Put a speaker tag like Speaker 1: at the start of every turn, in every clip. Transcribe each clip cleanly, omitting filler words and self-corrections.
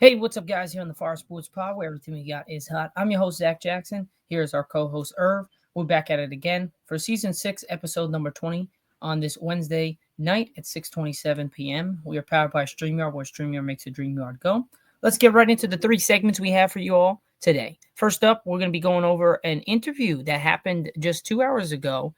Speaker 1: Hey, what's up, guys? Here on the Fire Sports Pod, where everything we got is hot. I'm your host, Zach Jackson. Here's our co host, Irv. We're back at it again for season 6, episode number 20 on this Wednesday night at 6:27 p.m. We are powered by StreamYard, where StreamYard makes a dream yard go. Let's get right into the 3 segments we have for you all today. First up, we're going to be going over an interview that happened just 2 hours ago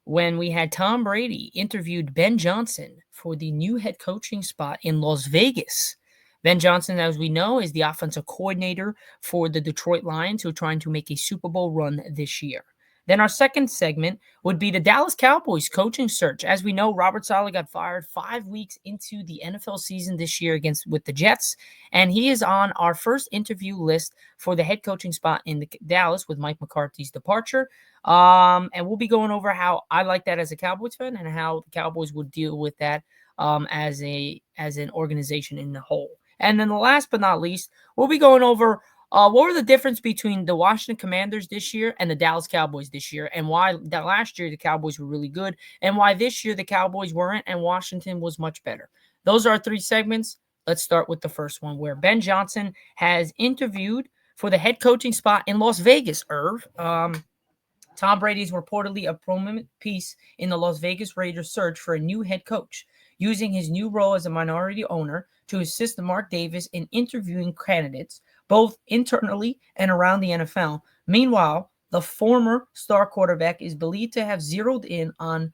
Speaker 1: when we had Tom Brady interviewed Ben Johnson for the new head coaching spot in Las Vegas. Ben Johnson, as we know, is the offensive coordinator for the Detroit Lions, who are trying to make a Super Bowl run this year. Then our second segment would be the Dallas Cowboys coaching search. As we know, Robert Saleh got fired 5 weeks into the NFL season this year with the Jets, and he is on our first interview list for the head coaching spot in Dallas with Mike McCarthy's departure. And we'll be going over how I like that as a Cowboys fan and how the Cowboys would deal with that as an organization in the whole. And then the last but not least, we'll be going over what were the difference between the Washington Commanders this year and the Dallas Cowboys this year, and why that last year the Cowboys were really good, and why this year the Cowboys weren't, and Washington was much better. Those are our 3 segments. Let's start with the first one, where Ben Johnson has interviewed for the head coaching spot in Las Vegas, Irv. Tom Brady is reportedly a prominent piece in the Las Vegas Raiders' search for a new head coach, using his new role as a minority owner to assist Mark Davis in interviewing candidates, both internally and around the NFL. Meanwhile, the former star quarterback is believed to have zeroed in on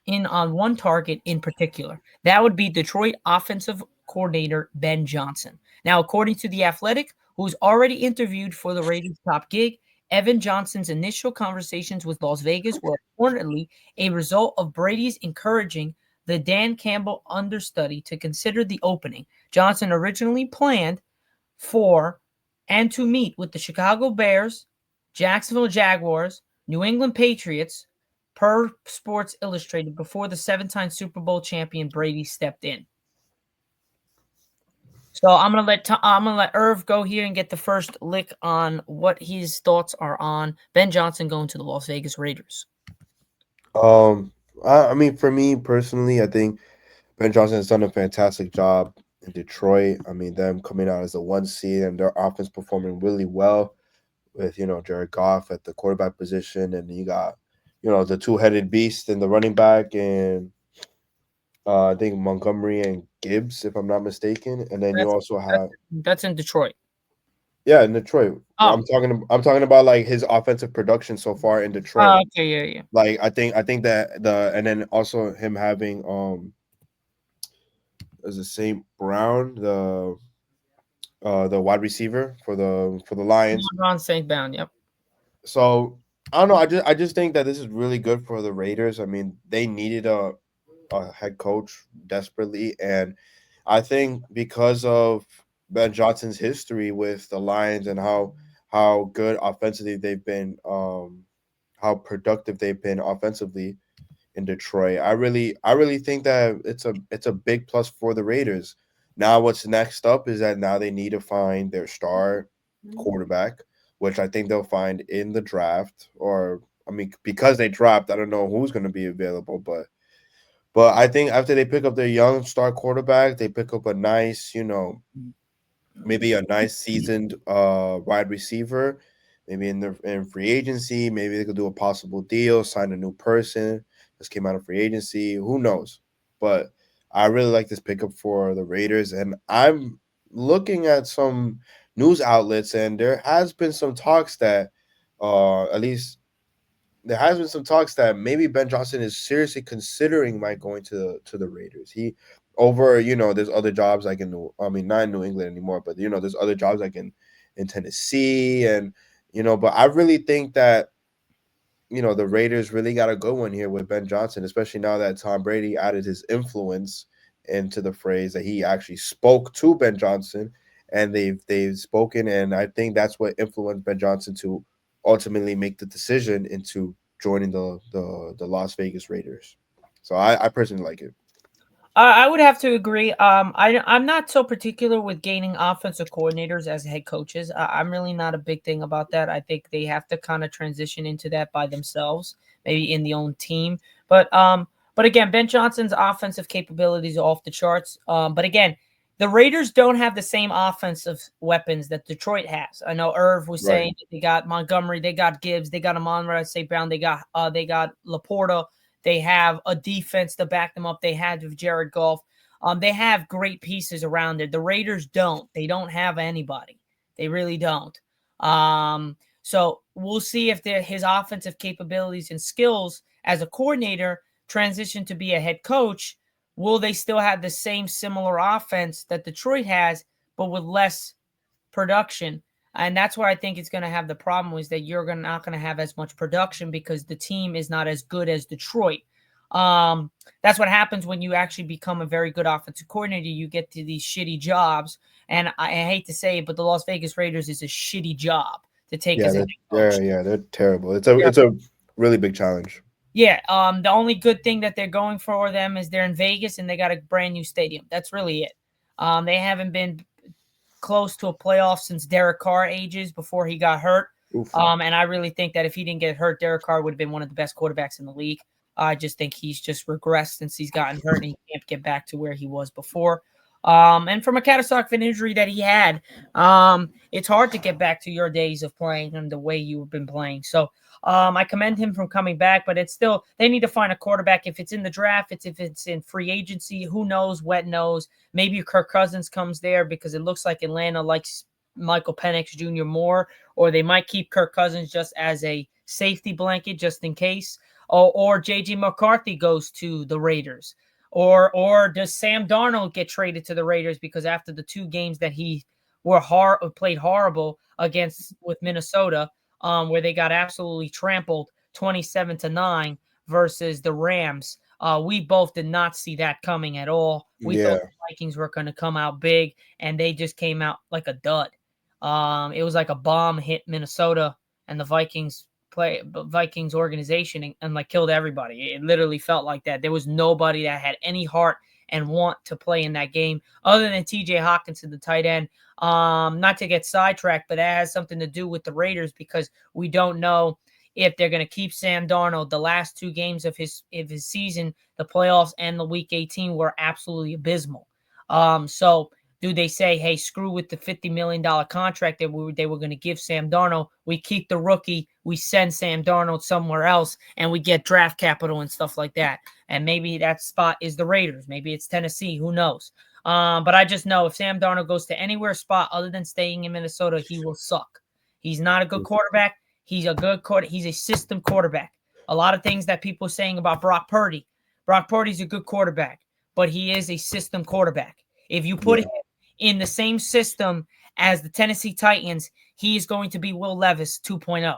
Speaker 1: one target in particular. That would be Detroit offensive coordinator Ben Johnson. Now, according to The Athletic, who's already interviewed for the Raiders' top gig, Evan Johnson's initial conversations with Las Vegas were reportedly a result of Brady's encouraging the Dan Campbell understudy to consider the opening. Johnson originally planned for and to meet with the Chicago Bears, Jacksonville Jaguars, New England Patriots, per Sports Illustrated, before the 7-time Super Bowl champion Brady stepped in. So I'm gonna let Irv go here and get the first lick on what his thoughts are on Ben Johnson going to the Las Vegas Raiders.
Speaker 2: Um, I mean, for me personally, I think Ben Johnson has done a fantastic job in Detroit. I mean, them coming out as the 1 seed and their offense performing really well with Jared Goff at the quarterback position, and you got the two-headed beast in the running back, and I think Montgomery and Gibbs, if I'm not mistaken, and then you
Speaker 1: That's
Speaker 2: also
Speaker 1: that's
Speaker 2: have
Speaker 1: that's in Detroit.
Speaker 2: yeah in Detroit.
Speaker 1: Oh,
Speaker 2: I'm talking about like his offensive production so far in Detroit.
Speaker 1: okay, yeah, yeah.
Speaker 2: Like I think that and then also him having as the Saint Brown, the wide receiver for the Lions.
Speaker 1: Ron St. Bound, yep.
Speaker 2: So I don't know. I just think that this is really good for the Raiders. I mean, they needed a head coach desperately, and I think because of Ben Johnson's history with the Lions and how good offensively they've been, how productive they've been offensively in Detroit. I really think that it's a big plus for the Raiders. Now what's next up is that now they need to find their star quarterback, which I think they'll find in the draft. Or I mean, because they dropped, I don't know who's going to be available, but I think after they pick up their young star quarterback, they pick up a nice, maybe a nice seasoned wide receiver, maybe in free agency. Maybe they could do a possible deal, sign a new person. Just came out of free agency. Who knows? But I really like this pickup for the Raiders, and I'm looking at some news outlets, and there has been some talks that, at least there has been some talks that maybe Ben Johnson is seriously considering might going to the Raiders. He over there's other jobs like I mean not in New England anymore, but there's other jobs like in Tennessee, and but I really think that the Raiders really got a good one here with Ben Johnson, especially now that Tom Brady added his influence into the phrase that he actually spoke to Ben Johnson, and they've spoken, and I think that's what influenced Ben Johnson to ultimately make the decision into joining the Las Vegas Raiders. So I personally like it.
Speaker 1: I would have to agree. I'm not so particular with gaining offensive coordinators as head coaches. I'm really not a big thing about that. I think they have to kind of transition into that by themselves, maybe in the own team. But again, Ben Johnson's offensive capabilities are off the charts. But again, The Raiders don't have the same offensive weapons that Detroit has. I know Irv was
Speaker 2: Right.
Speaker 1: saying they got Montgomery, they got Gibbs, they got Amon-Ra St. Brown, they got Laporta. They have a defense to back them up. They had with Jared Goff. They have great pieces around it. The Raiders don't. They don't have anybody. They really don't. So we'll see if his offensive capabilities and skills as a coordinator transition to be a head coach. Will they still have the same similar offense that Detroit has, but with less production? And that's where I think it's going to have the problem is that not going to have as much production because the team is not as good as Detroit. That's what happens when you actually become a very good offensive coordinator. You get to these shitty jobs. And I hate to say it, but the Las Vegas Raiders is a shitty job to take
Speaker 2: Yeah,
Speaker 1: as a head coach.
Speaker 2: they're terrible. It's a really big challenge.
Speaker 1: Yeah, the only good thing that they're going for them is they're in Vegas and they got a brand new stadium. That's really it. They haven't been close to a playoff since Derek Carr ages before he got hurt.
Speaker 2: Oof.
Speaker 1: And I really think that if he didn't get hurt, Derek Carr would have been one of the best quarterbacks in the league. I just think he's just regressed since he's gotten hurt and he can't get back to where he was before. And from a catastrophic injury that he had, it's hard to get back to your days of playing and the way you've been playing. So I commend him from coming back, but it's still they need to find a quarterback. If it's in the draft, if it's in free agency, who knows? Wet knows. Maybe Kirk Cousins comes there because it looks like Atlanta likes Michael Penix Jr. more, or they might keep Kirk Cousins just as a safety blanket just in case. Or JJ McCarthy goes to the Raiders. Or does Sam Darnold get traded to the Raiders because after the two games that he played horrible against with Minnesota, where they got absolutely trampled 27-9 versus the Rams. We both did not see that coming at all. We thought
Speaker 2: Yeah,
Speaker 1: the Vikings were going to come out big, and they just came out like a dud. It was like a bomb hit Minnesota, and the Vikings organization and like killed everybody. It literally felt like that. There was nobody that had any heart and want to play in that game other than TJ Hawkinson, the tight end. Not to get sidetracked, but that has something to do with the Raiders because we don't know if they're going to keep Sam Darnold. The last two games of his season, the playoffs and the Week 18 were absolutely abysmal. So do they say, hey, screw with the $50 million contract that they were going to give Sam Darnold? We keep the rookie, we send Sam Darnold somewhere else, and we get draft capital and stuff like that. And maybe that spot is the Raiders. Maybe it's Tennessee. Who knows? But I just know if Sam Darnold goes to anywhere spot other than staying in Minnesota, he will suck. He's not a good quarterback. He's a good quarter. He's a system quarterback. A lot of things that people are saying about Brock Purdy. Brock Purdy's a good quarterback, but he is a system quarterback. If you put
Speaker 2: yeah,
Speaker 1: him in the same system as the Tennessee Titans, he is going to be Will Levis 2.0.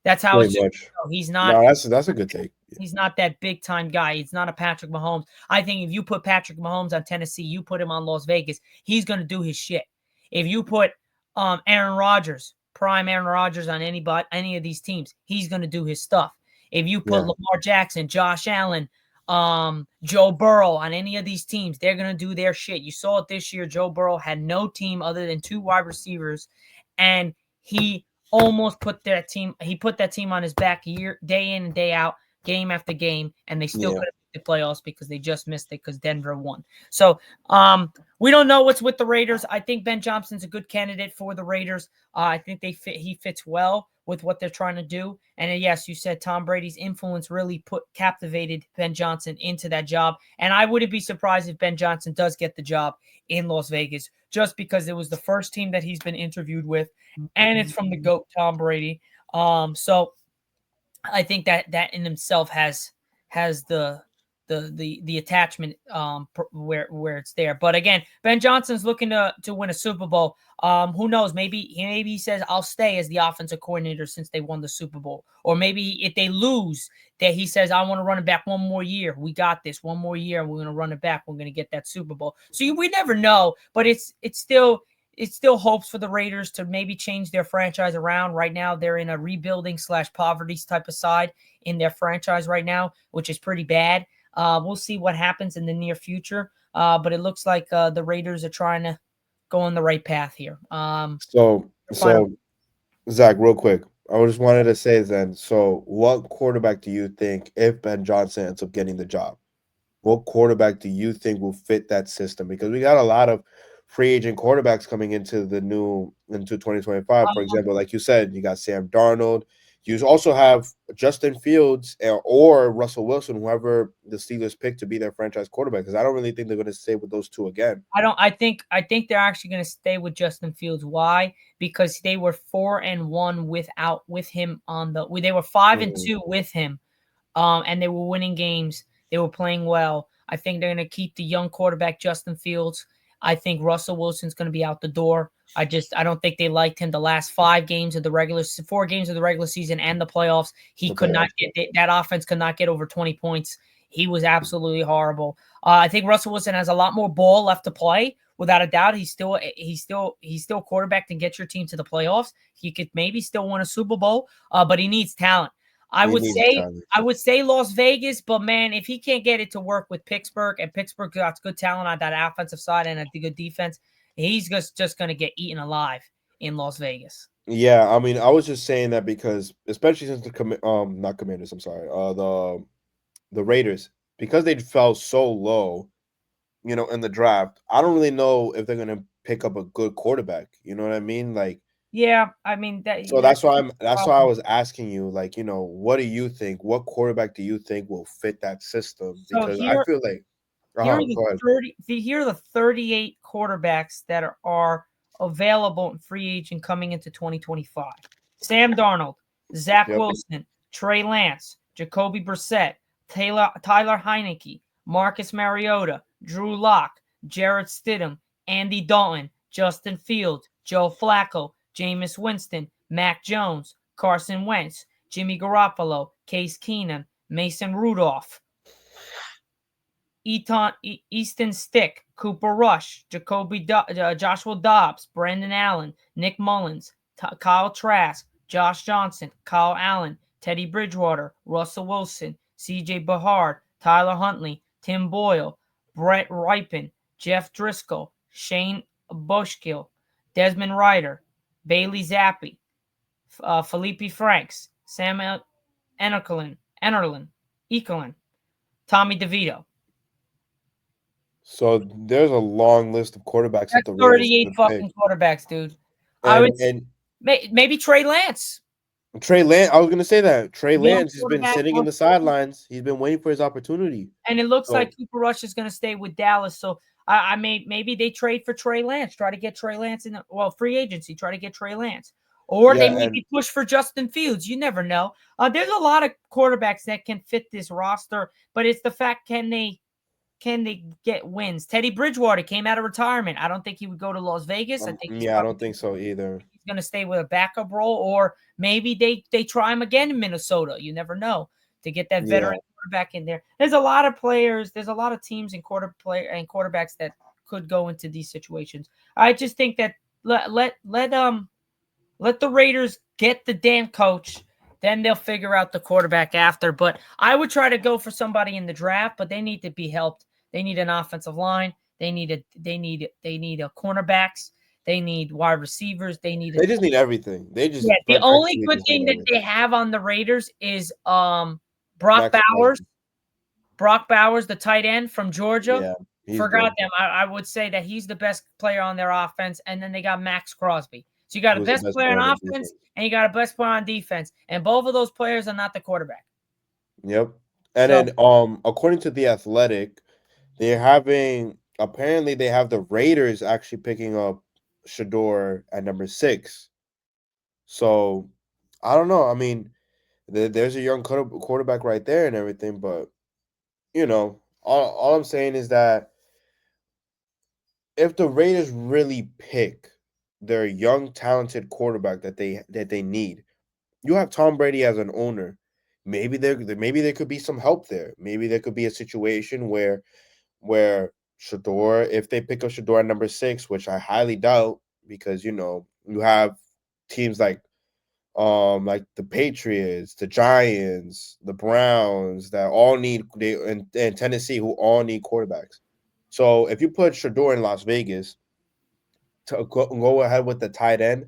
Speaker 1: That's how it's
Speaker 2: pretty
Speaker 1: just.
Speaker 2: much.
Speaker 1: He's not.
Speaker 2: No, that's a good take.
Speaker 1: He's not that big time guy. He's not a Patrick Mahomes. I think if you put Patrick Mahomes on Tennessee, you put him on Las Vegas, he's going to do his shit. If you put Aaron Rodgers, prime Aaron Rodgers on any of these teams, he's going to do his stuff. If you put
Speaker 2: Yeah,
Speaker 1: Lamar Jackson, Josh Allen, Joe Burrow on any of these teams, they're going to do their shit. You saw it this year. Joe Burrow had no team other than two wide receivers, and he almost put that team. He put that team on his back day in and day out, game after game, and they still
Speaker 2: yeah.
Speaker 1: couldn't make the playoffs because they just missed it because Denver won. So we don't know what's with the Raiders. I think Ben Johnson's a good candidate for the Raiders. I think he fits well with what they're trying to do. And yes, you said Tom Brady's influence really captivated Ben Johnson into that job. And I wouldn't be surprised if Ben Johnson does get the job in Las Vegas just because it was the first team that he's been interviewed with, and it's from the GOAT Tom Brady. So I think that in himself has the attachment where it's there. But again, Ben Johnson's looking to win a Super Bowl. Who knows? Maybe he says I'll stay as the offensive coordinator since they won the Super Bowl. Or maybe if they lose, that he says I want to run it back one more year. We got this one more year, and we're going to run it back. We're going to get that Super Bowl. So we never know, but it's still hopes for the Raiders to maybe change their franchise around. Right now, they're in a rebuilding / poverty type of side in their franchise right now, which is pretty bad. We'll see what happens in the near future. But it looks like the Raiders are trying to go on the right path here.
Speaker 2: So Zach, real quick, I just wanted to say then. So, what quarterback do you think if Ben Johnson ends up getting the job? what quarterback do you think will fit that system? Because we got a lot of free agent quarterbacks coming into 2025. For
Speaker 1: Um,
Speaker 2: example, like you said, you got Sam Darnold. You also have Justin Fields or Russell Wilson, whoever the Steelers pick to be their franchise quarterback. Because I don't really think they're going to stay with those two again.
Speaker 1: I don't. I think they're actually going to stay with Justin Fields. Why? Because they were 4-1 with him on the. They were 5-2 with him, and they were winning games. They were playing well. I think they're going to keep the young quarterback Justin Fields. I think Russell Wilson's going to be out the door. I don't think they liked him the last 5 games of the 4 games of the regular season and the playoffs. He
Speaker 2: The
Speaker 1: could not
Speaker 2: playoffs.
Speaker 1: get that offense could not get over 20 points. He was absolutely horrible. I think Russell Wilson has a lot more ball left to play. Without a doubt, he's still quarterback to get your team to the playoffs. He could maybe still win a Super Bowl, but he needs talent. I
Speaker 2: He
Speaker 1: would
Speaker 2: needs
Speaker 1: say
Speaker 2: talent.
Speaker 1: I would say Las Vegas, but man, if he can't get it to work with Pittsburgh, and Pittsburgh got good talent on that offensive side and a good defense, he's just going to get eaten alive in Las Vegas.
Speaker 2: Yeah, I mean, I was just saying that because, especially since not Commanders, I'm sorry, the Raiders, because they fell so low, in the draft. I don't really know if they're gonna pick up a good quarterback. You know what I mean? Like,
Speaker 1: Yeah, I mean
Speaker 2: so
Speaker 1: that's
Speaker 2: that's why I
Speaker 1: problem.
Speaker 2: was asking you, like, what do you think? What quarterback do you think will fit that system?
Speaker 1: So
Speaker 2: Because I feel like,
Speaker 1: here are the
Speaker 2: go ahead.
Speaker 1: 38 quarterbacks that are available in free agent coming into 2025. Sam Darnold, Zach
Speaker 2: Yep.
Speaker 1: Wilson, Trey Lance, Jacoby Brissett, Tyler Heineke, Marcus Mariota, Drew Lock, Jarrett Stidham, Andy Dalton, Justin Fields, Joe Flacco, Jameis Winston, Mac Jones, Carson Wentz, Jimmy Garoppolo, Case Keenum, Mason Rudolph, Easton Stick, Cooper Rush, Joshua Dobbs, Brandon Allen, Nick Mullins, Kyle Trask, Josh Johnson, Kyle Allen, Teddy Bridgewater, Russell Wilson, C.J. Behard, Tyler Huntley, Tim Boyle, Brett Ripon, Jeff Driscoll, Shane Bushkill, Desmond Ryder, Bailey Zappi, Felipe Franks, Samuel Ekerlin, Tommy DeVito.
Speaker 2: So there's a long list of quarterbacks that
Speaker 1: That's
Speaker 2: the Raiders
Speaker 1: 38
Speaker 2: could pick,
Speaker 1: fucking quarterbacks, dude. I would
Speaker 2: and
Speaker 1: maybe Trey Lance,
Speaker 2: Trey Lance. I was gonna say that Trey
Speaker 1: young
Speaker 2: Lance has been
Speaker 1: quarterback,
Speaker 2: sitting in the sidelines. He's been waiting for his opportunity.
Speaker 1: and it looks like
Speaker 2: So
Speaker 1: Cooper Rush is going to stay with Dallas. So maybe they trade for Trey Lance, try to get Trey Lance in free agency, try to get Trey Lance, or they
Speaker 2: yeah, and
Speaker 1: maybe push for Justin Fields. You never know. There's a lot of quarterbacks that can fit this roster, but it's the fact can they get wins? Teddy Bridgewater came out of retirement. I don't think he would go to Las Vegas. I think he's
Speaker 2: yeah, I
Speaker 1: probably
Speaker 2: don't think so either.
Speaker 1: he's going to stay with a backup role, or maybe they try him again in Minnesota. You never know to get that
Speaker 2: Yeah,
Speaker 1: veteran quarterback in there. There's a lot of players. There's a lot of teams and quarterbacks that could go into these situations. I just think that let the Raiders get the damn coach. Then they'll figure out the quarterback after. But I would try to go for somebody in the draft, but they need to be helped. They need an offensive line. They need a cornerbacks. They need wide receivers. They need a
Speaker 2: they just need everything. They just
Speaker 1: yeah. The only
Speaker 2: practically
Speaker 1: good
Speaker 2: just need
Speaker 1: thing that they
Speaker 2: everything.
Speaker 1: have on the Raiders is Brock
Speaker 2: Max
Speaker 1: Bowers.
Speaker 2: Crosby.
Speaker 1: Brock Bowers, the tight end from Georgia.
Speaker 2: Yeah, he's
Speaker 1: Forgot
Speaker 2: good.
Speaker 1: them. I would say that he's the best player on their offense, and then they got Max Crosby. So you got a
Speaker 2: Who's the
Speaker 1: best
Speaker 2: best
Speaker 1: player
Speaker 2: player on
Speaker 1: on
Speaker 2: the
Speaker 1: offense,
Speaker 2: defense?
Speaker 1: and you got a best player on defense, and both of those players are not the quarterback.
Speaker 2: Yep. And
Speaker 1: So
Speaker 2: then according to the Athletic, they're having apparently they have the Raiders actually picking up Shador at number 6. So I don't know. I mean, there's a young quarterback right there and everything, but all I'm saying is that if the Raiders really pick their young talented quarterback that they need, you have Tom Brady as an owner. Maybe there could be some help there. Maybe there could be a situation where Shador, if they pick up Shador at number 6, which I highly doubt, because you have teams like the Patriots, the Giants, the Browns that all need and Tennessee who all need quarterbacks. So if you put Shador in Las Vegas to go ahead with the tight end,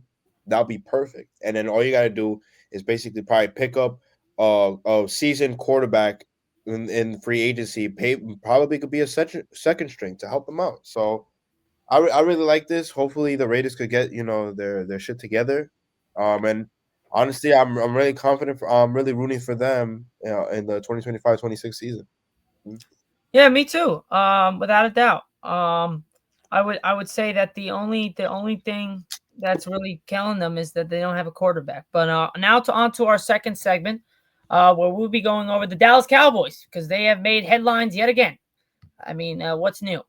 Speaker 2: that'll be perfect. And then all you got to do is basically probably pick up a seasoned quarterback in free agency, pay probably could be a second string to help him out. So I really like this. Hopefully the Raiders could get their shit together. And honestly, I'm really confident. I'm really rooting for them in the 2025-26 season. Mm.
Speaker 1: Yeah, me too. Without a doubt. I would say that the only thing that's really killing them is that they don't have a quarterback. But now on to our second segment, where we'll be going over the Dallas Cowboys because they have made headlines yet again. I mean, what's new?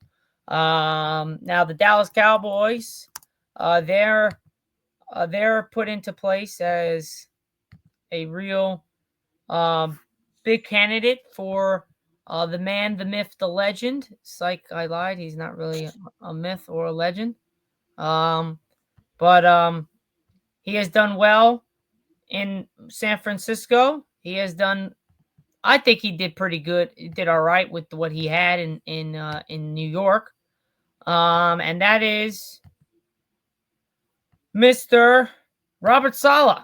Speaker 1: Now the Dallas Cowboys, they're put into place as a real um, big candidate for the man, the myth, the legend. Psych, I lied. He's not really a myth or a legend. Um, but he has done well in San Francisco. He has done. I think he did pretty good. He did all right with what he had in New York. And that is Mr. Robert Saleh.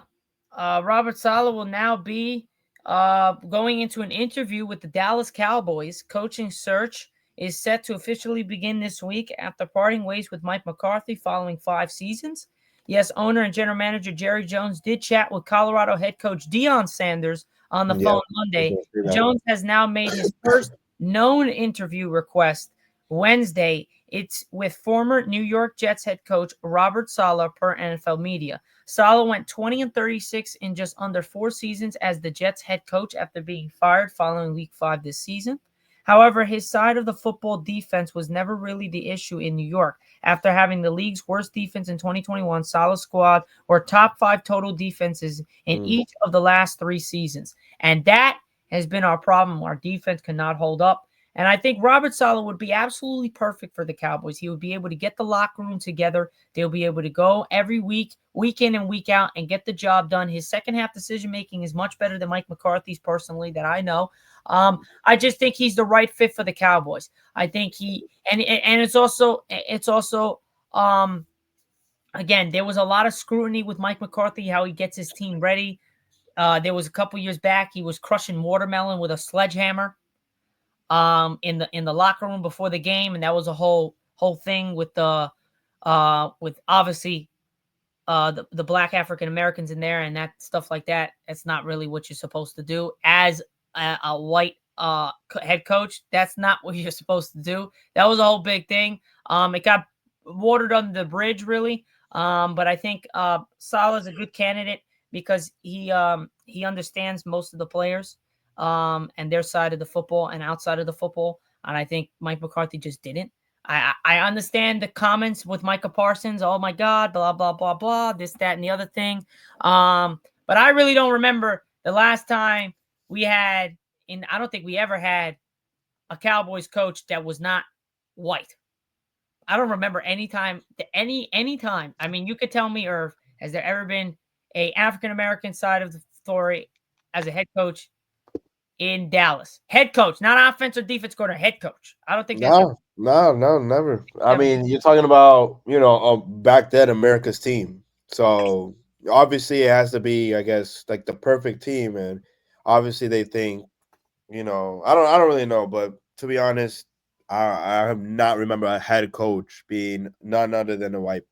Speaker 1: Robert Saleh will now be going into an interview with the Dallas Cowboys. Coaching search is set to officially begin this week after parting ways with Mike McCarthy following 5 seasons. Yes, owner and general manager Jerry Jones did chat with Colorado head coach Deion Sanders on the
Speaker 2: Yeah,
Speaker 1: phone
Speaker 2: I was
Speaker 1: Monday.
Speaker 2: gonna say that.
Speaker 1: Jones has now made his first known interview request Wednesday. It's with former New York Jets head coach Robert Saleh per NFL media. Saleh went 20-36 in just under 4 seasons as the Jets head coach after being fired following Week 5 this season. However, his side of the football defense was never really the issue in New York. After having the league's worst defense in 2021, Saleh's squad were top 5 total defenses in
Speaker 2: Mm.
Speaker 1: each of the last 3 seasons. And that has been our problem. Our defense cannot hold up. And I think Robert Saleh would be absolutely perfect for the Cowboys. He would be able to get the locker room together. They'll be able to go every week, week in and week out, and get the job done. His second half decision making is much better than Mike McCarthy's personally that I know. I just think he's the right fit for the Cowboys. I think and it's also again, there was a lot of scrutiny with Mike McCarthy how he gets his team ready. There was a couple years back he was crushing watermelon with a sledgehammer in the locker room before the game, and that was a whole thing with the with obviously the black African Americans in there and that stuff like that. It's not really what you're supposed to do as a white head coach. That's not what you're supposed to do. That was a whole big thing. It got watered under the bridge, really. But I think Salah's a good candidate because he understands most of the players and their side of the football and outside of the football. And I think Mike McCarthy just didn't. I understand the comments with Micah Parsons. Oh my God, blah blah blah blah. This, that, and the other thing. But I really don't remember the last time we had. I don't think we ever had a Cowboys coach that was not white. I don't remember any time. Any time. I mean, you could tell me, or has there ever been a African American side of the story as a head coach in Dallas? Head coach, not offense or defense coordinator. Head coach. I don't think that's
Speaker 2: No, no, no, never. I
Speaker 1: ever.
Speaker 2: mean, you're talking about back then America's team. So obviously it has to be, I guess, like the perfect team, and obviously they think, I don't really know, but to be honest, I have not remember a head coach being none other than a white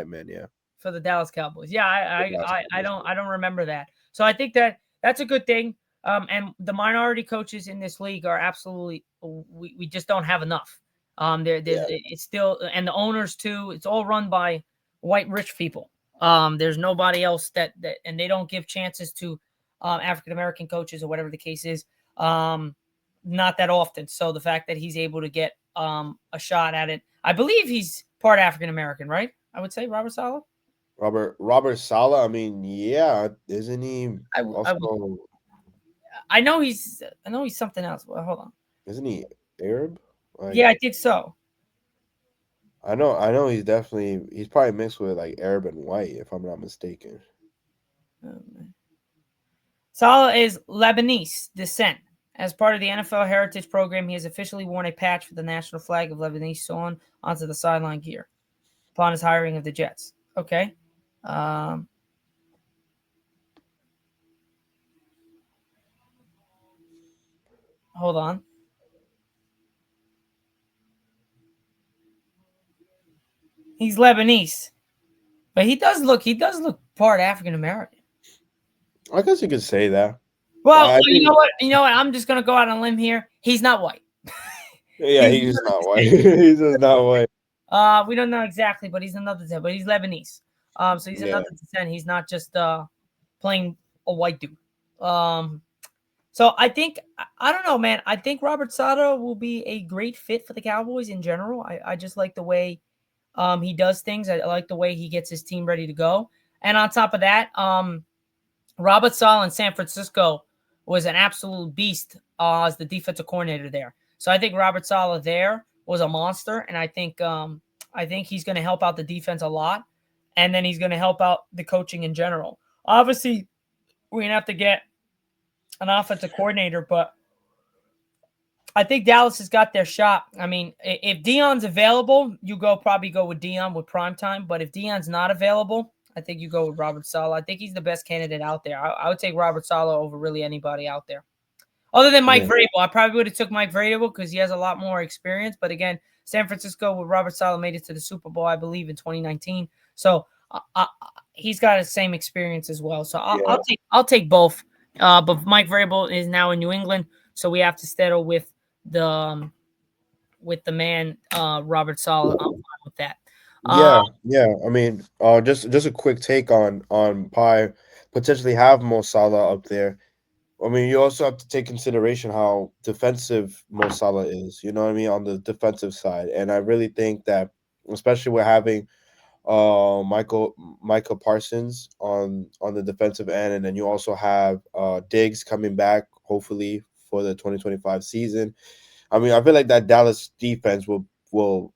Speaker 2: man. Yeah,
Speaker 1: For the Dallas Cowboys. Yeah,
Speaker 2: the
Speaker 1: I
Speaker 2: Dallas
Speaker 1: I, I
Speaker 2: Cowboys.
Speaker 1: don't I don't remember that. So I think that's a good thing. And the minority coaches in this league are absolutely we just don't have enough. There's
Speaker 2: Yeah,
Speaker 1: it's still and the owners too. It's all run by white rich people. There's nobody else that and they don't give chances to African American coaches or whatever the case is. Um, Not that often. So the fact that he's able to get a shot at it, I believe he's part African American, right? I would say Robert Saleh.
Speaker 2: Robert Saleh. I mean, yeah, isn't he
Speaker 1: I
Speaker 2: also?
Speaker 1: I know he's something else. Well, hold on.
Speaker 2: Isn't he Arab?
Speaker 1: Yeah,
Speaker 2: Like
Speaker 1: I think so.
Speaker 2: I know he's probably mixed with like Arab and white, if I'm not mistaken.
Speaker 1: Salah is Lebanese descent. As part of the NFL Heritage Program, he has officially worn a patch with the national flag of Lebanese sewn onto the sideline gear upon his hiring of the Jets. Okay. Um, Hold on. He's Lebanese, but he does look part African American.
Speaker 2: I guess you could say that.
Speaker 1: Well,
Speaker 2: I
Speaker 1: you know
Speaker 2: think,
Speaker 1: what? You know what? I'm just gonna go out on a limb here. He's not white.
Speaker 2: yeah,
Speaker 1: He's
Speaker 2: he's just
Speaker 1: another
Speaker 2: not white.
Speaker 1: descent.
Speaker 2: He's just not white.
Speaker 1: We don't know exactly, but he's another descent. But he's Lebanese. So he's
Speaker 2: Yeah,
Speaker 1: another descent. He's not just playing a white dude. Um, so I think I don't know, man. I think Robert Saleh will be a great fit for the Cowboys in general. I just like the way he does things. I like the way he gets his team ready to go. And on top of that, Robert Saleh in San Francisco was an absolute beast as the defensive coordinator there. So I think Robert Saleh there was a monster, and I think he's going to help out the defense a lot, and then he's going to help out the coaching in general. Obviously, we're going to have to get an offensive coordinator, but I think Dallas has got their shot. I mean, if Dion's available, you probably go with Dion with prime time. But if Dion's not available, I think you go with Robert Saleh. I think he's the best candidate out there. I would take Robert Saleh over really anybody out there. Other than Mike
Speaker 2: yeah,
Speaker 1: Vrabel, I probably would have took Mike Vrabel because he has a lot more experience. But again, San Francisco with Robert Saleh made it to the Super Bowl, I believe, in 2019. So he's got the same experience as well. So
Speaker 2: yeah,
Speaker 1: I'll take both. But Mike Vrabel is now in New England, so we have to settle the with the man Robert Saleh. I'm fine with that. Uh,
Speaker 2: yeah, yeah. I mean, just a quick take on Pi potentially have Mo Salah up there. I mean, you also have to take consideration how defensive Mo Salah is. You know what I mean on the defensive side, and I really think that, especially with having Michael Parsons on the defensive end, and then you also have Diggs coming back hopefully for the 2025 season. I mean, I feel like that Dallas defense will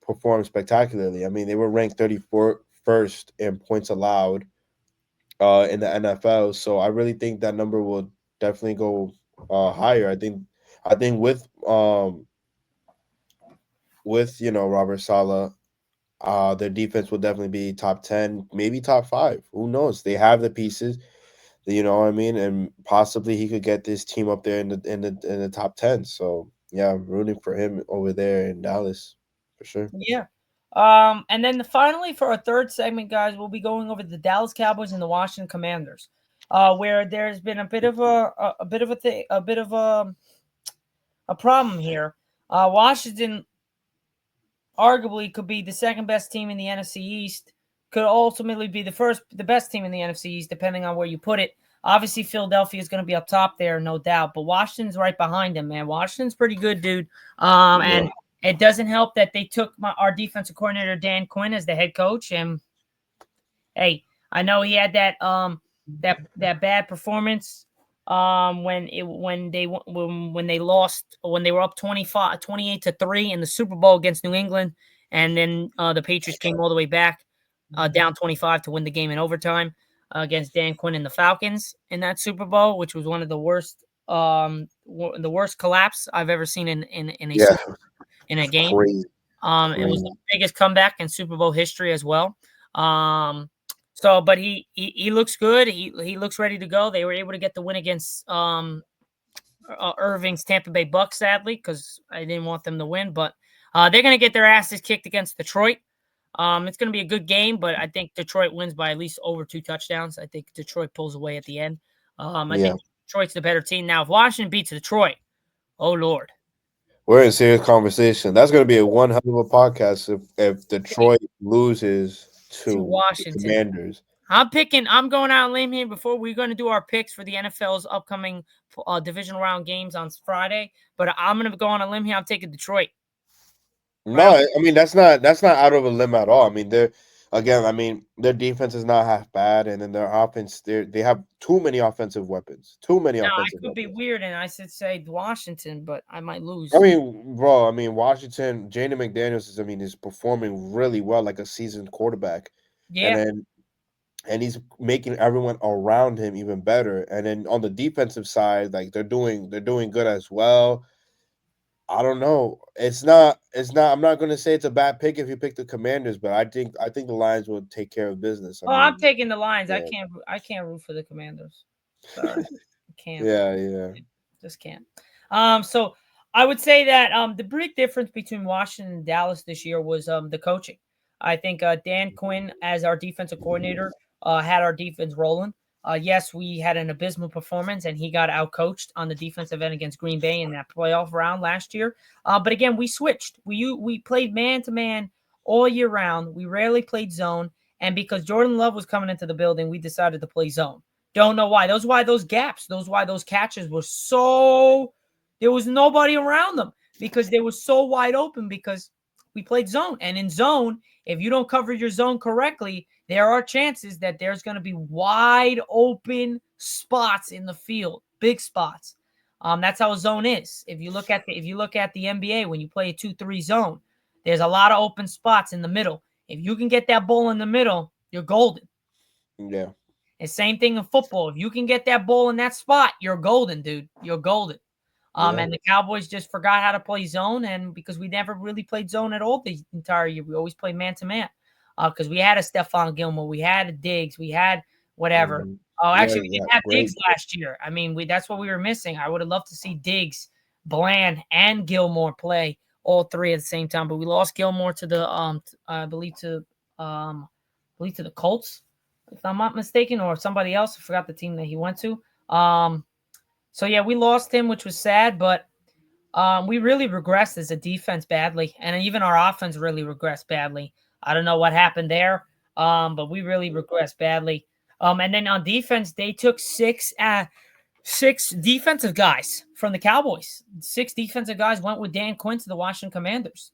Speaker 2: perform spectacularly. I mean, they were ranked 31st in points allowed in the NFL, so I really think that number will definitely go higher. I think with Robert Saleh, their defense will definitely be top 10, maybe top 5. Who knows? They have the pieces, you know what I mean, and possibly he could get this team up there in the top 10. So yeah, I'm rooting for him over there in Dallas for sure.
Speaker 1: yeah. And then finally for our third segment, guys, we'll be going over the Dallas Cowboys and the Washington Commanders, where there's been a bit of a bit of a thing, a bit of a problem here. Washington arguably could be the second best team in the NFC East, could ultimately be the best team in the NFC East, depending on where you put it. Obviously, Philadelphia is going to be up top there, no doubt, but Washington's right behind them, man. Washington's pretty good, dude.
Speaker 2: Yeah,
Speaker 1: And it doesn't help that they took our defensive coordinator Dan Quinn as the head coach, and hey, I know he had that bad performance when they lost, when they were up 28-3 in the Super Bowl against New England, and then the Patriots came all the way back down 25 to win the game in overtime against Dan Quinn and the Falcons in that Super Bowl, which was one of the worst collapse I've ever seen in a
Speaker 2: yeah,
Speaker 1: in a game.
Speaker 2: crazy,
Speaker 1: It was the
Speaker 2: crazy.
Speaker 1: biggest comeback in Super Bowl history as well. Um, so, but he looks good. He looks ready to go. They were able to get the win against Irving's Tampa Bay Bucks, sadly, because I didn't want them to win. But they're going to get their asses kicked against Detroit. It's going to be a good game, but I think Detroit wins by at least over 2 touchdowns. I think Detroit pulls away at the end. I
Speaker 2: Yeah,
Speaker 1: think Detroit's the better team. Now, if Washington beats Detroit, oh Lord,
Speaker 2: we're in serious conversation. That's going to be a one hell of a podcast if Detroit loses
Speaker 1: to
Speaker 2: to the
Speaker 1: Washington.
Speaker 2: Commanders.
Speaker 1: I'm going out on a limb here before we're going to do our picks for the NFL's upcoming divisional round games on Friday. But I'm going to go on a limb here. I'm taking Detroit.
Speaker 2: No,
Speaker 1: Right?
Speaker 2: I mean that's not out of a limb at all. I mean they're again. I mean their defense is not half bad, and then their offense they have too many offensive weapons. Too many
Speaker 1: Now, I
Speaker 2: offensive
Speaker 1: could be
Speaker 2: weapons.
Speaker 1: weird and I should say Washington, but I might
Speaker 2: I
Speaker 1: lose.
Speaker 2: mean, bro. I mean Washington. Jaden McDaniels is. I mean, is performing really well, like a seasoned quarterback, and
Speaker 1: Yeah.
Speaker 2: then and he's making everyone around him even better. And then on the defensive side, like they're doing good as well. I don't know. It's not. I'm not going to say it's a bad pick if you pick the Commanders, but I think the Lions will take care of business. I
Speaker 1: Oh, I'm
Speaker 2: mean,
Speaker 1: taking the Lions. I
Speaker 2: yeah,
Speaker 1: can't. I can't root for the Commanders. Sorry, I can't.
Speaker 2: yeah, yeah.
Speaker 1: Just can't. So I would say that the big difference between Washington and Dallas this year was the coaching. I think Dan Quinn, as our defensive coordinator, had our defense rolling. Yes, we had an abysmal performance, and he got outcoached on the defensive end against Green Bay in that playoff round last year. But again, we switched. We played man to man all year round. We rarely played zone, and because Jordan Love was coming into the building, we decided to play zone. Don't know why. Those gaps. Why those catches were so. There was nobody around them because they were so wide open because we played zone. And in zone, if you don't cover your zone correctly, there are chances that there's going to be wide open spots in the field, big spots. That's how a zone is. If you look at the NBA when you play a 2-3 zone, there's a lot of open spots in the middle. If you can get that ball in the middle, you're golden.
Speaker 2: Yeah.
Speaker 1: And same thing in football. If you can get that ball in that spot, you're golden, dude. You're golden.
Speaker 2: Yeah.
Speaker 1: And the Cowboys just forgot how to play zone, and because we never really played zone at all the entire year, we always played man to man. Because we had a Stephon Gilmore, we had a Diggs, we had whatever.
Speaker 2: Mhm.
Speaker 1: Oh,
Speaker 2: Yeah,
Speaker 1: actually, we
Speaker 2: yeah,
Speaker 1: didn't have
Speaker 2: great.
Speaker 1: Diggs last year. I mean, that's what we were missing. I would have loved to see Diggs, Bland, and Gilmore play all three at the same time, but we lost Gilmore to the I believe to the Colts, if I'm not mistaken, or somebody else. I forgot the team that he went to. So yeah, we lost him, which was sad, but we really regressed as a defense badly, and even our offense really regressed badly. I don't know what happened there, but we really regressed badly. And then on defense, they took six defensive guys from the Cowboys. Six defensive guys went with Dan Quinn to the Washington Commanders.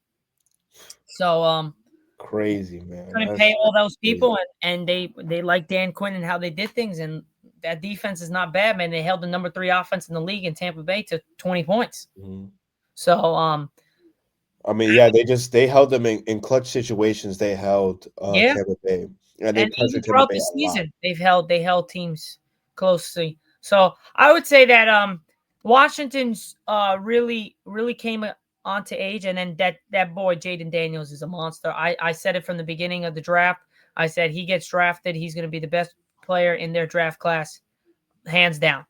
Speaker 1: So
Speaker 2: Crazy, man.
Speaker 1: couldn't pay all
Speaker 2: That's
Speaker 1: those
Speaker 2: crazy.
Speaker 1: people, and they like Dan Quinn and how they did things, and that defense is not bad, man. They held the number 3 offense in the league in Tampa Bay to 20 points.
Speaker 2: Mhm.
Speaker 1: So
Speaker 2: I mean, yeah, they held them in clutch situations. They held
Speaker 1: yeah,
Speaker 2: Tampa Bay, and they
Speaker 1: and even
Speaker 2: pressured Tampa
Speaker 1: throughout
Speaker 2: Bay
Speaker 1: the
Speaker 2: a lot.
Speaker 1: season, they held teams closely. So I would say that Washington's really came onto age, and then that boy Jaden Daniels is a monster. I said it from the beginning of the draft. I said he gets drafted, he's going to be the best player in their draft class, hands down.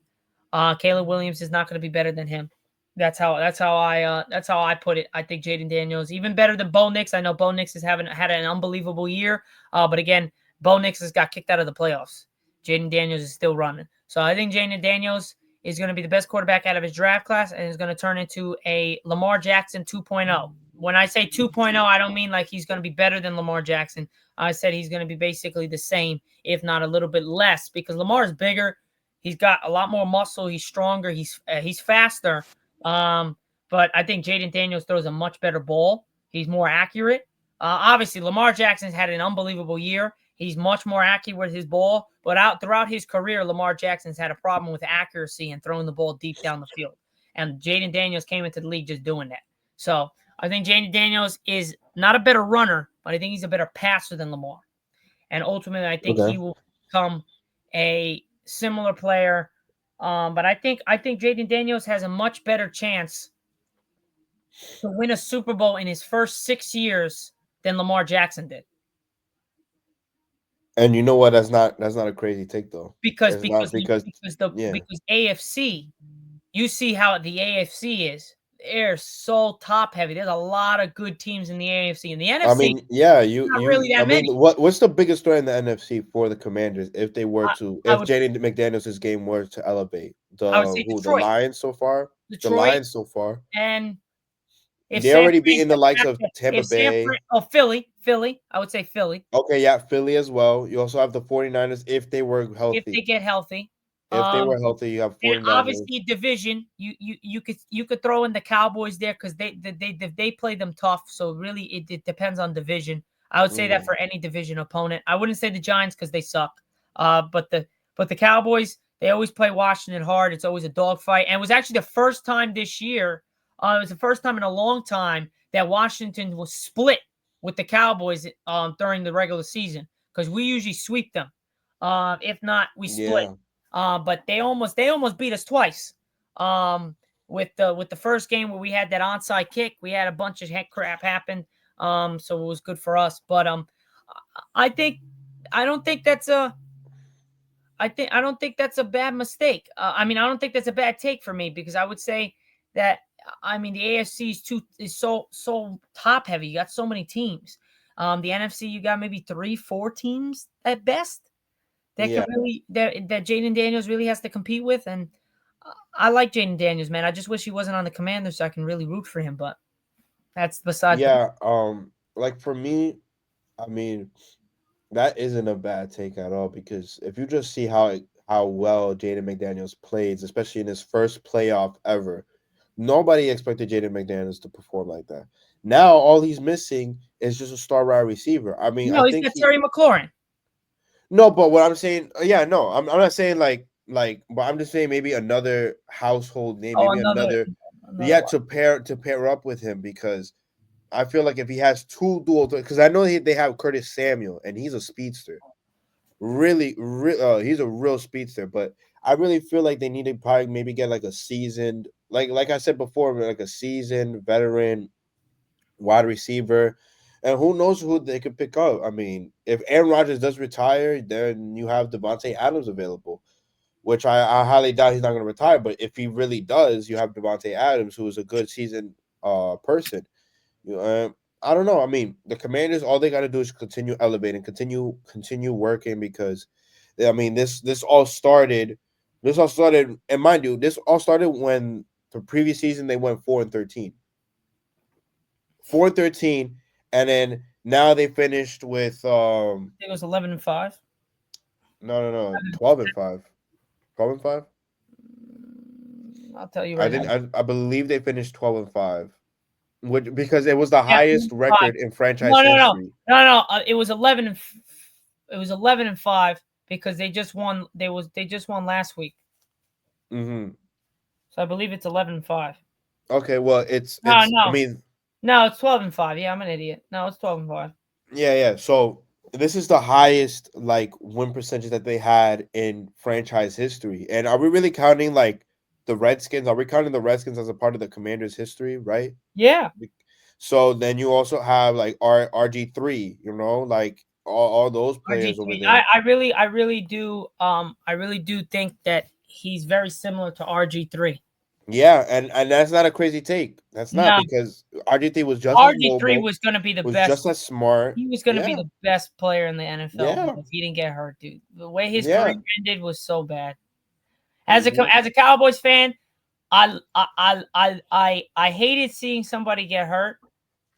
Speaker 1: Caleb Williams is not going to be better than him. That's how I put it. I think Jaden Daniels even better than Bo Nix. I know Bo Nix has had an unbelievable year, but again, Bo Nix has got kicked out of the playoffs. Jaden Daniels is still running, so I think Jaden Daniels is going to be the best quarterback out of his draft class, and is going to turn into a Lamar Jackson 2.0. When I say 2.0, I don't mean like he's going to be better than Lamar Jackson. I said he's going to be basically the same, if not a little bit less, because Lamar is bigger. He's got a lot more muscle. He's stronger. He's faster. Um, but I think Jaden Daniels throws a much better ball. He's more accurate. Obviously, Lamar Jackson's had an unbelievable year. He's much more accurate with his ball. But throughout his career, Lamar Jackson's had a problem with accuracy and throwing the ball deep down the field. And Jaden Daniels came into the league just doing that. So I think Jaden Daniels is not a better runner, but I think he's a better passer than Lamar. And ultimately, I think
Speaker 2: Okay.
Speaker 1: he will become a similar player. But I think Jaden Daniels has a much better chance to win a Super Bowl in his first 6 years than Lamar Jackson did.
Speaker 2: And you know what? That's not a crazy take though.
Speaker 1: Because
Speaker 2: It's not
Speaker 1: because
Speaker 2: because
Speaker 1: because the
Speaker 2: yeah.
Speaker 1: because AFC, you see how the AFC is. They're so top heavy. There's a lot of good teams in the AFC. In the
Speaker 2: I
Speaker 1: NFC,
Speaker 2: mean, yeah, you
Speaker 1: not really
Speaker 2: you I
Speaker 1: that
Speaker 2: mean,
Speaker 1: many.
Speaker 2: what's the biggest story in the NFC for the Commanders
Speaker 1: I, I
Speaker 2: if
Speaker 1: would
Speaker 2: Jaden McDaniels' game were to elevate?
Speaker 1: I would say
Speaker 2: The
Speaker 1: Detroit,
Speaker 2: Lions so far? The
Speaker 1: Detroit,
Speaker 2: Lions so far.
Speaker 1: and if
Speaker 2: They
Speaker 1: San
Speaker 2: already
Speaker 1: Fran
Speaker 2: beaten the
Speaker 1: gets
Speaker 2: likes
Speaker 1: back
Speaker 2: of
Speaker 1: to
Speaker 2: Tampa
Speaker 1: if San
Speaker 2: Bay.
Speaker 1: Fran oh Philly, I would say Philly
Speaker 2: Okay, yeah, Philly as well. You also have the 49ers if they were
Speaker 1: if they
Speaker 2: healthy.
Speaker 1: get healthy.
Speaker 2: If they
Speaker 1: Um,
Speaker 2: were healthy, you have
Speaker 1: and
Speaker 2: 49ers.
Speaker 1: obviously division, you could throw in the Cowboys there because they play them tough. So really, it depends on division. I would say that
Speaker 2: Mhm.
Speaker 1: for any division opponent. I wouldn't say the Giants because they suck. But the Cowboys, they always play Washington hard. It's always a dogfight. And it was actually the first time this year. It was the first time in a long time that Washington was split with the Cowboys during the regular season because we usually sweep them. If not, we split.
Speaker 2: Yeah.
Speaker 1: But they almost beat us twice. Um, with the first game where we had that onside kick, we had a bunch of heck crap happen. So it was good for us. But I think I don't think that's a I don't think that's a bad mistake. I mean, I don't think that's a bad take for me because I would say that I mean the AFC is so top heavy. You got so many teams. The NFC you got maybe 3-4 teams at best that could
Speaker 2: Yeah,
Speaker 1: really that Jaden Daniels really has to compete with. And I like Jaden Daniels, man. I just wish he wasn't on the Commanders so I can really root for him. But that's besides the.
Speaker 2: yeah. Like for me, I mean, that isn't a bad take at all because if you just see how well Jaden McDaniels plays, especially in his first playoff ever, nobody expected Jaden McDaniels to perform like that. Now all he's missing is just a star wide receiver. I mean, I
Speaker 1: No, he's
Speaker 2: think
Speaker 1: got
Speaker 2: he
Speaker 1: Terry McLaurin.
Speaker 2: no, but what I'm saying, yeah, no, I'm not saying but I'm just saying maybe another household name,
Speaker 1: Oh,
Speaker 2: maybe
Speaker 1: another one.
Speaker 2: to pair up with him because I feel like if he has two dual, because I know they have Curtis Samuel and he's a speedster, he's a real speedster. But I really feel like they need to probably maybe get like a seasoned, like I said before, like a seasoned veteran wide receiver. And who knows who they could pick up? I mean, if Aaron Rodgers does retire, then you have Devontae Adams available, which I highly doubt he's not going to retire. But if he really does, you have Devontae Adams, who is a good season person. You know, I don't know. I mean, the Commanders, all they got to do is continue elevating, continue working because, I mean, this all started. This all started, and mind you, this all started when the previous season they went 4-13, 4-13, and then now they finished with
Speaker 1: It was 11-5.
Speaker 2: no 12-5, 12-5.
Speaker 1: I'll tell you
Speaker 2: I
Speaker 1: right now.
Speaker 2: didn't. I believe they finished 12-5, which because it was the
Speaker 1: Yeah,
Speaker 2: highest
Speaker 1: 11-5.
Speaker 2: record in franchise
Speaker 1: No, no, no,
Speaker 2: history.
Speaker 1: no, no. It was 11-5 because they just won last week.
Speaker 2: Hmm.
Speaker 1: So I believe it's 11-5.
Speaker 2: Okay, well,
Speaker 1: No,
Speaker 2: I
Speaker 1: no,
Speaker 2: mean,
Speaker 1: no. It's 12-5. Yeah, I'm an idiot. No, it's 12-5.
Speaker 2: yeah. So this is the highest like win percentage that they had in franchise history. And are we really counting like the Redskins? Are we counting the Redskins as a part of the Commanders' history? Right.
Speaker 1: Yeah,
Speaker 2: So then you also have like RG3, like all those players over
Speaker 1: RG3. I,
Speaker 2: there.
Speaker 1: I really, I really do. I really do think that he's very similar to RG3.
Speaker 2: Yeah, and that's not a crazy take. That's not
Speaker 1: No,
Speaker 2: because RG3 was just as
Speaker 1: RG3
Speaker 2: mobile,
Speaker 1: was going to be the
Speaker 2: was
Speaker 1: best.
Speaker 2: just as smart.
Speaker 1: He was going to be
Speaker 2: Yeah,
Speaker 1: the best player in the NFL
Speaker 2: yeah,
Speaker 1: because he didn't get hurt, dude. The way his career
Speaker 2: yeah.
Speaker 1: ended was so bad.
Speaker 2: Hmm.
Speaker 1: As a Cowboys fan, I hated seeing somebody get hurt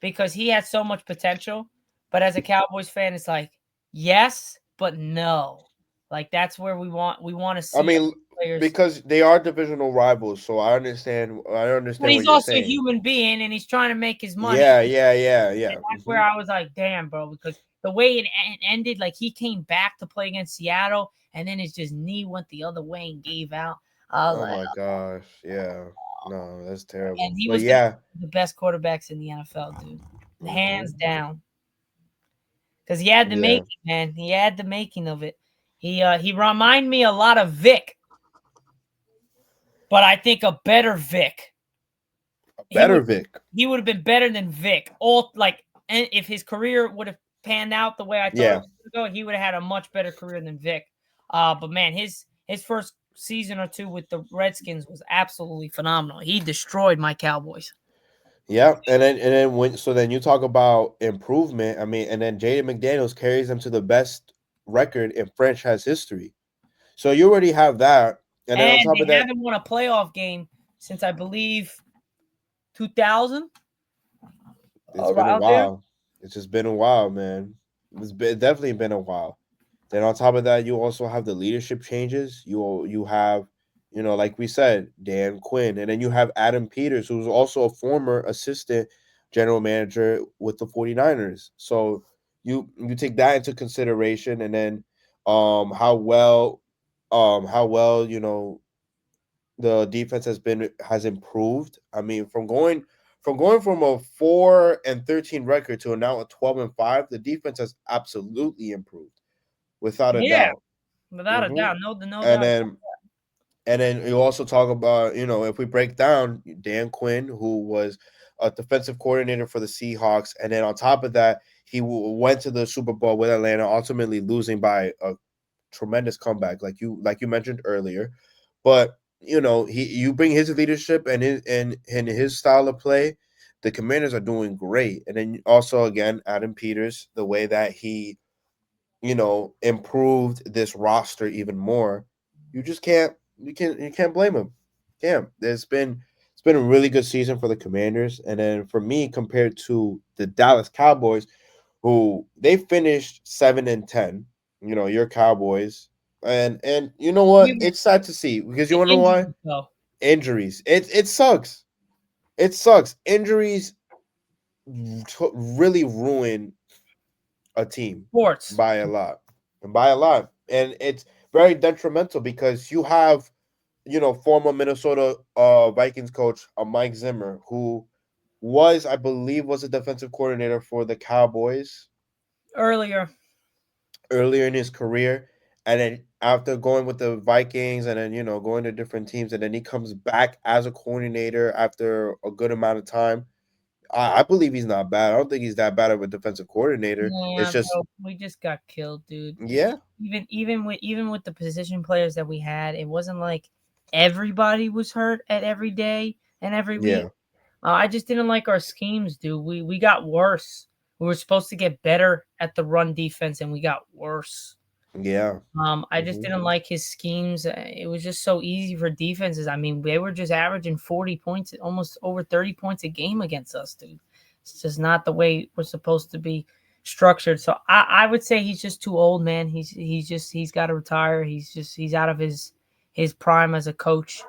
Speaker 1: because he had so much potential. But as a Cowboys fan, it's like yes, but no. Like that's where we want to
Speaker 2: I
Speaker 1: see
Speaker 2: mean,
Speaker 1: players.
Speaker 2: because they are divisional rivals, so I understand. I
Speaker 1: But
Speaker 2: understand what
Speaker 1: he's
Speaker 2: you're
Speaker 1: also a
Speaker 2: saying.
Speaker 1: human being, and he's trying to make his money.
Speaker 2: Yeah, yeah, yeah, yeah.
Speaker 1: That's where I was like, damn, bro, because the way it ended, like he came back to play against Seattle, and then his just knee went the other way and gave out. I was
Speaker 2: Oh
Speaker 1: like,
Speaker 2: my gosh, yeah. No, that's
Speaker 1: and
Speaker 2: terrible.
Speaker 1: he
Speaker 2: But
Speaker 1: was going to
Speaker 2: yeah.
Speaker 1: be the best quarterbacks in the NFL, dude,
Speaker 2: Hmm.
Speaker 1: hands down, because he had the
Speaker 2: Yeah,
Speaker 1: making, man. He had the making of it. He reminded me a lot of Vic, but I think a better Vic.
Speaker 2: a
Speaker 1: He
Speaker 2: better
Speaker 1: would
Speaker 2: Vic.
Speaker 1: he would have been better than Vic. All like, and if his career would have panned out the way I thought it
Speaker 2: Yeah,
Speaker 1: was going to go, he would have had a much better career than Vic. But man, his first season or two with the Redskins was absolutely phenomenal. He destroyed my Cowboys.
Speaker 2: yeah. And then then you talk about improvement. I mean, and then Jaden McDaniels carries them to the best record in franchise history. So you already have that, and then on
Speaker 1: And
Speaker 2: top
Speaker 1: they
Speaker 2: of that,
Speaker 1: haven't won a playoff game since I believe 2000,
Speaker 2: it's been a
Speaker 1: around there.
Speaker 2: while. It's just been a while, man. Definitely been a while. Then on top of that, you also have the leadership changes. You have, like we said, Dan Quinn, and then you have Adam Peters, who's also a former assistant general manager with the 49ers. So you take that into consideration, and then how well the defense has improved. I mean, from going from a 4-13 record to now a 12-5, the defense has absolutely improved without a
Speaker 1: Yeah,
Speaker 2: doubt.
Speaker 1: without a
Speaker 2: Hmm.
Speaker 1: doubt, no
Speaker 2: And
Speaker 1: doubt.
Speaker 2: then you also talk about, if we break down Dan Quinn, who was a defensive coordinator for the Seahawks, and then on top of that, he went to the Super Bowl with Atlanta, ultimately losing by a tremendous comeback, like you mentioned earlier. But you bring his leadership and his style of play, the Commanders are doing great. And then also again, Adam Peters, the way that he improved this roster even more, you just can't blame him. Can't. It's been a really good season for the Commanders, and then for me compared to the Dallas Cowboys, who they finished 7-10. Your Cowboys, and you know what?
Speaker 1: You
Speaker 2: It's sad to see because you
Speaker 1: the
Speaker 2: want to know why?
Speaker 1: injuries though.
Speaker 2: Injuries. It sucks. It sucks. Injuries really ruin a team
Speaker 1: Sports.
Speaker 2: by a lot, and it's very detrimental because you have former Minnesota Vikings coach Mike Zimmer, who I believe was a defensive coordinator for the Cowboys
Speaker 1: Earlier.
Speaker 2: earlier in his career, and then after going with the Vikings and then going to different teams, and then he comes back as a coordinator after a good amount of time. I believe he's not bad. I don't think he's that bad of a defensive coordinator. It's
Speaker 1: Yeah,
Speaker 2: just
Speaker 1: bro, we just got killed, dude.
Speaker 2: yeah,
Speaker 1: Even with the position players that we had, it wasn't like everybody was hurt at every day and every week.
Speaker 2: yeah,
Speaker 1: I just didn't like our schemes, dude. We got worse. We were supposed to get better at the run defense, and we got worse.
Speaker 2: yeah.
Speaker 1: I just
Speaker 2: Hmm.
Speaker 1: didn't like his schemes. It was just so easy for defenses. I mean, they were just averaging 40 points, almost over 30 points a game against us, dude. It's just not the way we're supposed to be structured. So I would say he's just too old, man. He's got to retire. He's out of his prime as a coach,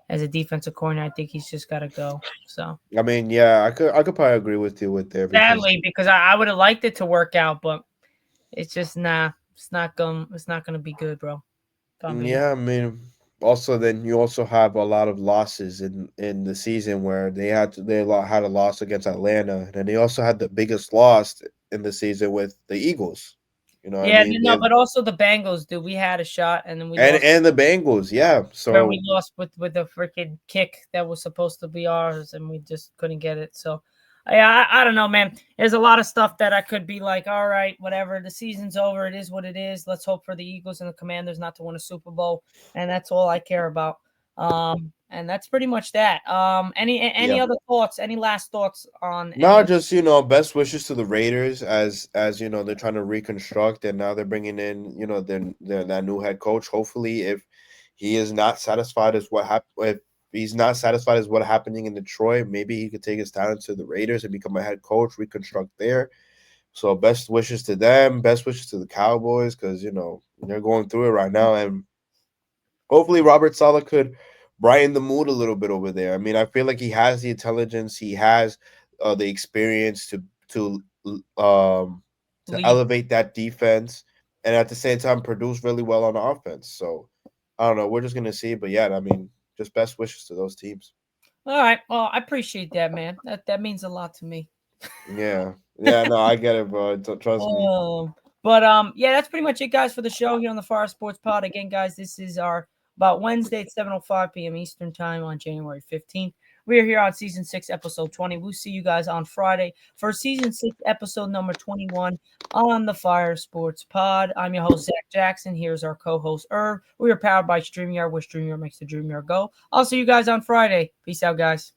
Speaker 1: as a defensive coordinator. I think he's just got to go. So
Speaker 2: I mean, yeah, I could probably agree with you with there because
Speaker 1: sadly, because I would have liked it to work out, but it's just nah. It's not gonna be good, bro. If I'm being
Speaker 2: yeah, I mean, also then you also have a lot of losses in the season where had a loss against Atlanta, and they also had the biggest loss in the season with the Eagles. You know what I
Speaker 1: Yeah,
Speaker 2: mean?
Speaker 1: no, but also the Bengals, dude. We had a shot, and then we
Speaker 2: And
Speaker 1: lost.
Speaker 2: and the Bengals, yeah.
Speaker 1: Where we
Speaker 2: So
Speaker 1: lost with the freaking kick that was supposed to be ours, and we just couldn't get it. So, yeah, I don't know, man. There's a lot of stuff that I could be like, all right, whatever. The season's over. It is what it is. Let's hope for the Eagles and the Commanders not to win a Super Bowl, and that's all I care about. And that's pretty much that. Any
Speaker 2: yeah.
Speaker 1: other thoughts? Any last thoughts on any
Speaker 2: No,
Speaker 1: of?
Speaker 2: just best wishes to the Raiders as they're trying to reconstruct, and now they're bringing in their that new head coach. Hopefully, if he is not satisfied as if he's not satisfied as what happening in Detroit, maybe he could take his talent to the Raiders and become a head coach, reconstruct there. So best wishes to them. Best wishes to the Cowboys because they're going through it right now, and hopefully Robert Saleh could brighten the mood a little bit over there. I mean, I feel like he has the intelligence, he has the experience to
Speaker 1: Lead.
Speaker 2: elevate that defense, and at the same time produce really well on offense. So I don't know. We're just gonna see, but yeah, I mean, just best wishes to those teams.
Speaker 1: All right. Well, I appreciate that, man. That means a lot to me.
Speaker 2: Yeah, yeah, no, I get it, bro. Trust me.
Speaker 1: But yeah, that's pretty much it, guys, for the show here on the Fire Sports Pod. Again, guys, this is our about Wednesday at 7:05 p.m. Eastern Time on January 15th. We are here on season 6, episode 20. We'll see you guys on Friday for season 6, episode number 21 on the Fire Sports Pod. I'm your host, Zach Jackson. Here's our co-host, Irv. We are powered by StreamYard, where StreamYard makes the dream yard go. I'll see you guys on Friday. Peace out, guys.